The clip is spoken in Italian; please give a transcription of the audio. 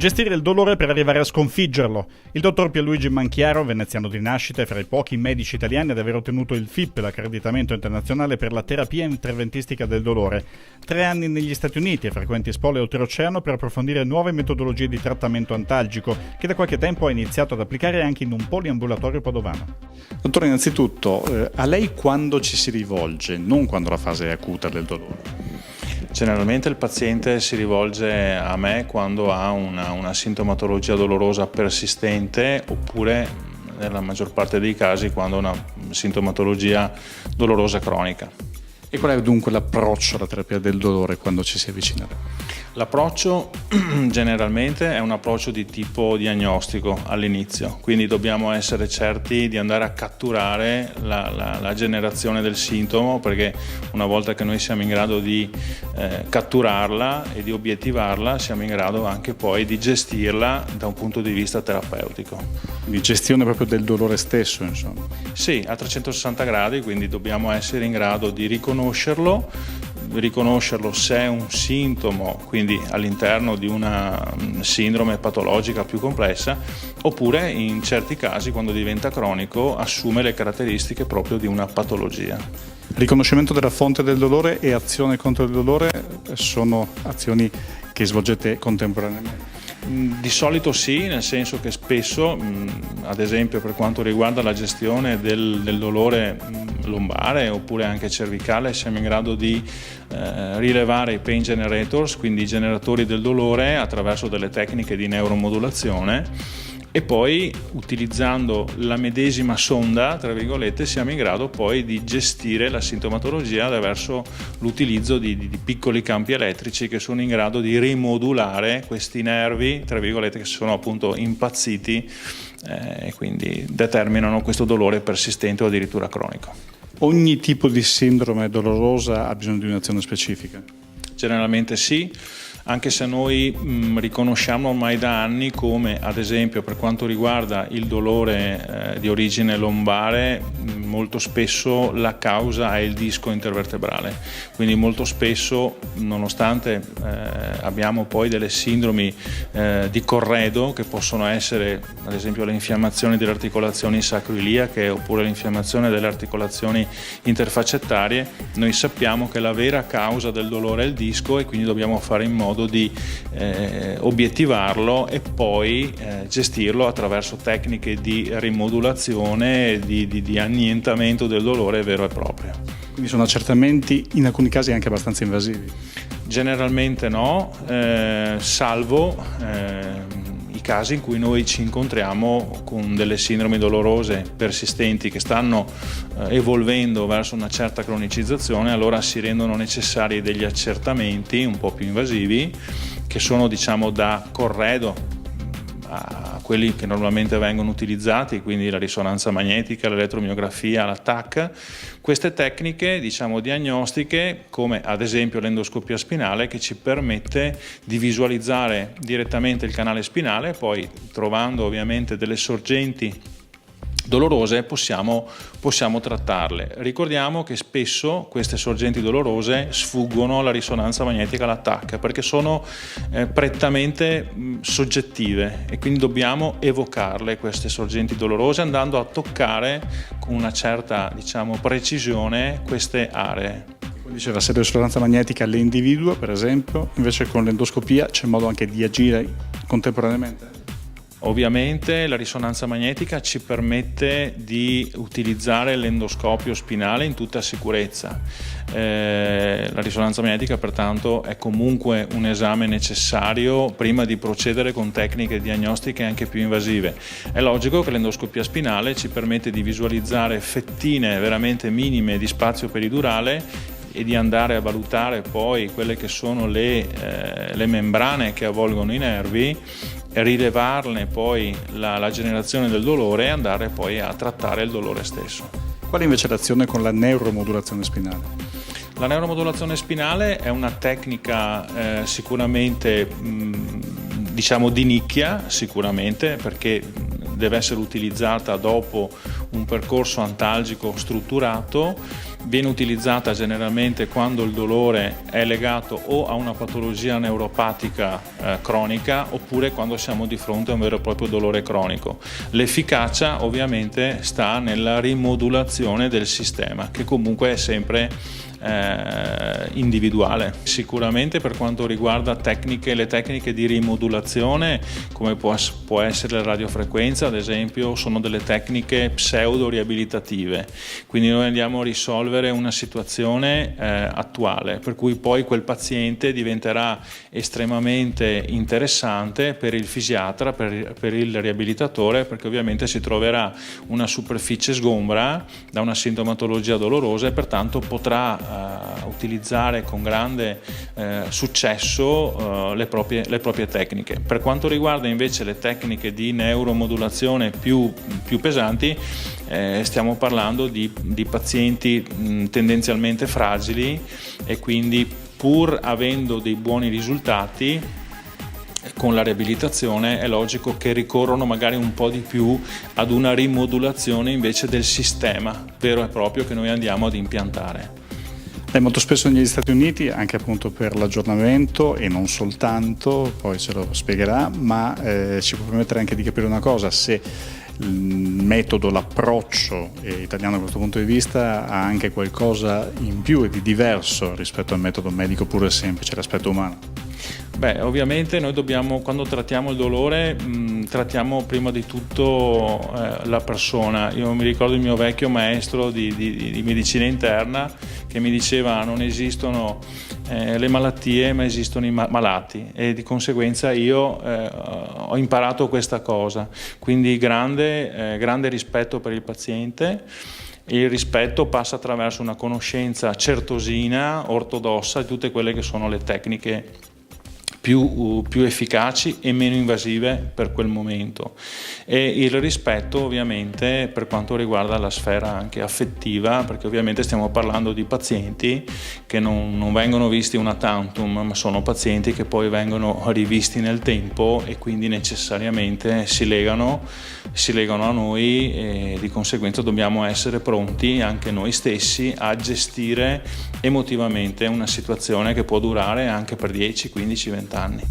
Gestire il dolore per arrivare a sconfiggerlo. Il dottor Pierluigi Manchiaro, veneziano di nascita e fra i pochi medici italiani ad aver ottenuto il FIP, l'accreditamento internazionale per la terapia interventistica del dolore. 3 anni negli Stati Uniti e frequenti spole oltreoceano per approfondire nuove metodologie di trattamento antalgico, che da qualche tempo ha iniziato ad applicare anche in un poliambulatorio padovano. Dottore, innanzitutto, a lei quando ci si rivolge, non quando la fase è acuta del dolore? Generalmente il paziente si rivolge a me quando ha una sintomatologia dolorosa persistente oppure, nella maggior parte dei casi, quando ha una sintomatologia dolorosa cronica. E qual è dunque l'approccio alla terapia del dolore quando ci si avvicina? L'approccio generalmente è un approccio di tipo diagnostico all'inizio, quindi dobbiamo essere certi di andare a catturare la generazione del sintomo, perché una volta che noi siamo in grado di catturarla e di obiettivarla, siamo in grado anche poi di gestirla da un punto di vista terapeutico. Di gestione proprio del dolore stesso, insomma. Sì, a 360 gradi, quindi dobbiamo essere in grado di riconoscerlo se è un sintomo, quindi all'interno di una sindrome patologica più complessa, oppure in certi casi, quando diventa cronico, assume le caratteristiche proprio di una patologia. Riconoscimento della fonte del dolore e azione contro il dolore sono azioni che svolgete contemporaneamente? Di solito sì, nel senso che spesso, ad esempio per quanto riguarda la gestione del dolore lombare oppure anche cervicale, siamo in grado di rilevare i pain generators, quindi i generatori del dolore, attraverso delle tecniche di neuromodulazione, e poi utilizzando la medesima sonda, tra virgolette, siamo in grado poi di gestire la sintomatologia attraverso l'utilizzo di piccoli campi elettrici che sono in grado di rimodulare questi nervi, tra virgolette, che sono appunto impazziti e quindi determinano questo dolore persistente o addirittura cronico. Ogni tipo di sindrome dolorosa ha bisogno di un'azione specifica? Generalmente sì, anche se noi riconosciamo ormai da anni come, ad esempio, per quanto riguarda il dolore di origine lombare, molto spesso la causa è il disco intervertebrale, quindi molto spesso, nonostante abbiamo poi delle sindromi di corredo che possono essere, ad esempio, le infiammazioni delle articolazioni sacroiliache oppure l'infiammazione delle articolazioni interfaccettarie, noi sappiamo che la vera causa del dolore è il disco e quindi dobbiamo fare in modo di obiettivarlo e poi gestirlo attraverso tecniche di rimodulazione e di annientamento del dolore vero e proprio. Quindi sono accertamenti in alcuni casi anche abbastanza invasivi? Generalmente no, salvo i casi in cui noi ci incontriamo con delle sindromi dolorose persistenti che stanno evolvendo verso una certa cronicizzazione, allora si rendono necessari degli accertamenti un po' più invasivi che sono, diciamo, da corredo a quelli che normalmente vengono utilizzati, quindi la risonanza magnetica, l'elettromiografia, la TAC. Queste tecniche, diciamo, diagnostiche, come ad esempio l'endoscopia spinale, che ci permette di visualizzare direttamente il canale spinale, poi trovando ovviamente delle sorgenti dolorose possiamo trattarle. Ricordiamo che spesso queste sorgenti dolorose sfuggono alla risonanza magnetica, alla TAC, perché sono prettamente soggettive e quindi dobbiamo evocarle queste sorgenti dolorose andando a toccare con una certa, diciamo, precisione queste aree. Diceva, se la risonanza magnetica le individua, per esempio, invece con l'endoscopia c'è modo anche di agire contemporaneamente? Ovviamente la risonanza magnetica ci permette di utilizzare l'endoscopio spinale in tutta sicurezza. La risonanza magnetica pertanto è comunque un esame necessario prima di procedere con tecniche diagnostiche anche più invasive. È logico che l'endoscopia spinale ci permette di visualizzare fettine veramente minime di spazio peridurale e di andare a valutare poi quelle che sono le membrane che avvolgono i nervi, rilevarne poi la generazione del dolore e andare poi a trattare il dolore stesso. Qual è invece l'azione con la neuromodulazione spinale? La neuromodulazione spinale è una tecnica sicuramente diciamo di nicchia, sicuramente, perché deve essere utilizzata dopo un percorso antalgico strutturato, viene utilizzata generalmente quando il dolore è legato o a una patologia neuropatica cronica oppure quando siamo di fronte a un vero e proprio dolore cronico. L'efficacia ovviamente sta nella rimodulazione del sistema, che comunque è sempre individuale. Sicuramente per quanto riguarda le tecniche di rimodulazione, come può essere la radiofrequenza ad esempio, sono delle tecniche pseudo riabilitative, quindi noi andiamo a risolvere una situazione attuale, per cui poi quel paziente diventerà estremamente interessante per il fisiatra, per il riabilitatore, perché ovviamente si troverà una superficie sgombra da una sintomatologia dolorosa e pertanto potrà utilizzare con grande successo le proprie tecniche. Per quanto riguarda invece le tecniche di neuromodulazione più pesanti, stiamo parlando di pazienti tendenzialmente fragili e quindi pur avendo dei buoni risultati con la riabilitazione è logico che ricorrono magari un po' di più ad una rimodulazione invece del sistema vero e proprio che noi andiamo ad impiantare. Molto spesso negli Stati Uniti, anche appunto per l'aggiornamento e non soltanto, poi ce lo spiegherà, ma ci può permettere anche di capire una cosa: se il metodo, l'approccio italiano da questo punto di vista ha anche qualcosa in più e di diverso rispetto al metodo medico puro e semplice, l'aspetto umano. Beh, ovviamente noi dobbiamo, quando trattiamo il dolore, trattiamo prima di tutto la persona. Io mi ricordo il mio vecchio maestro di medicina interna che mi diceva: non esistono le malattie, ma esistono i malati, e di conseguenza io ho imparato questa cosa. Quindi grande rispetto per il paziente. Il rispetto passa attraverso una conoscenza certosina, ortodossa di tutte quelle che sono le tecniche più efficaci e meno invasive per quel momento, e il rispetto ovviamente per quanto riguarda la sfera anche affettiva, perché ovviamente stiamo parlando di pazienti che non vengono visti una tantum, ma sono pazienti che poi vengono rivisti nel tempo e quindi necessariamente si legano a noi, e di conseguenza dobbiamo essere pronti anche noi stessi a gestire emotivamente una situazione che può durare anche per 10, 15, 20 anni.